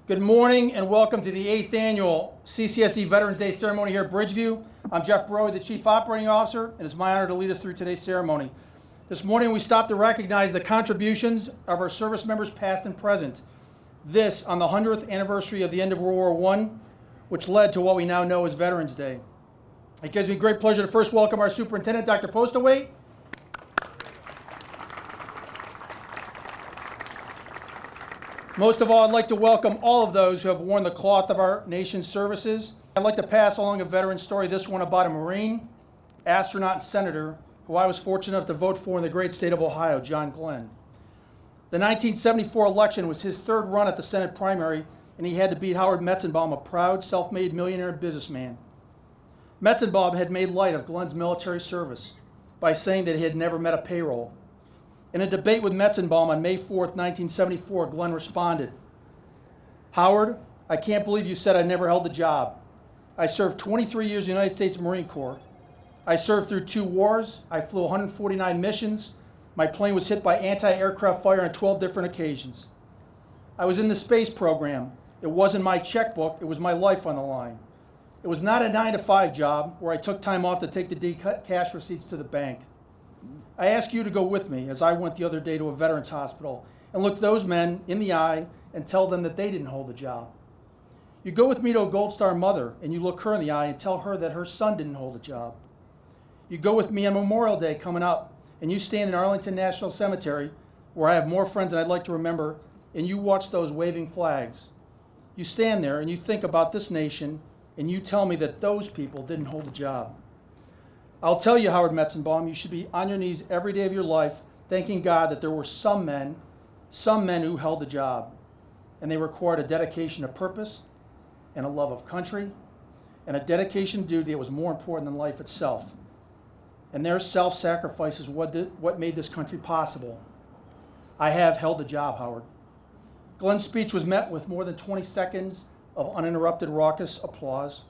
Good morning and welcome to the 8th annual CCSD Veterans Day ceremony here at Bridgeview. I'm Jeff Broad, the Chief Operating Officer, and it's my honor to lead us through today's ceremony. This morning we stopped to recognize the contributions of our service members past and present. This on the 100th anniversary of the end of World War I, which led to what we now know as Veterans Day. It gives me great pleasure to first welcome our Superintendent, Dr. Postaway. Most of all, I'd like to welcome all of those who have worn the cloth of our nation's services. I'd like to pass along a veteran story, this one about a Marine, astronaut, and senator who I was fortunate enough to vote for in the great state of Ohio, John Glenn. The 1974 election was his third run at the Senate primary, and he had to beat Howard Metzenbaum, a proud, self-made millionaire and businessman. Metzenbaum had made light of Glenn's military service by saying that he had never met a payroll. In a debate with Metzenbaum on May 4th, 1974, Glenn responded, "Howard, I can't believe you said I never held a job. I served 23 years in the United States Marine Corps. I served through 2 wars. I flew 149 missions. My plane was hit by anti-aircraft fire on 12 different occasions. I was in the space program. It wasn't my checkbook. It was my life on the line. It was not a 9-to-5 job where I took time off to take the cash receipts to the bank. I ask you to go with me as I went the other day to a veterans hospital and look those men in the eye and tell them that they didn't hold a job. You go with me to a Gold Star mother and you look her in the eye and tell her that her son didn't hold a job. You go with me on Memorial Day coming up and you stand in Arlington National Cemetery, where I have more friends than I'd like to remember, and you watch those waving flags. You stand there and you think about this nation and you tell me that those people didn't hold a job. I'll tell you, Howard Metzenbaum, you should be on your knees every day of your life thanking God that there were some men who held the job, and they required a dedication to purpose and a love of country and a dedication to duty that was more important than life itself. And their self-sacrifice is what made this country possible. I have held a job, Howard." Glenn's speech was met with more than 20 seconds of uninterrupted raucous applause.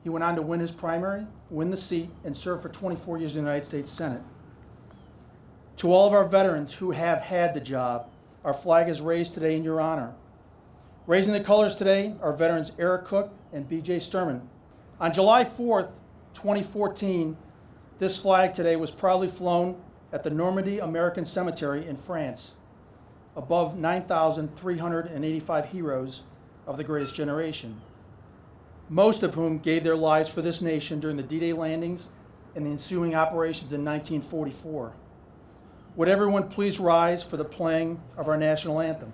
He went on to win his primary, win the seat, and serve for 24 years in the United States Senate. To all of our veterans who have had the job, our flag is raised today in your honor. Raising the colors today are veterans Eric Cook and B.J. Sturman. On July 4th, 2014, this flag today was proudly flown at the Normandy American Cemetery in France, above 9,385 heroes of the greatest generation, most of whom gave their lives for this nation during the D-Day landings and the ensuing operations in 1944. Would everyone please rise for the playing of our national anthem?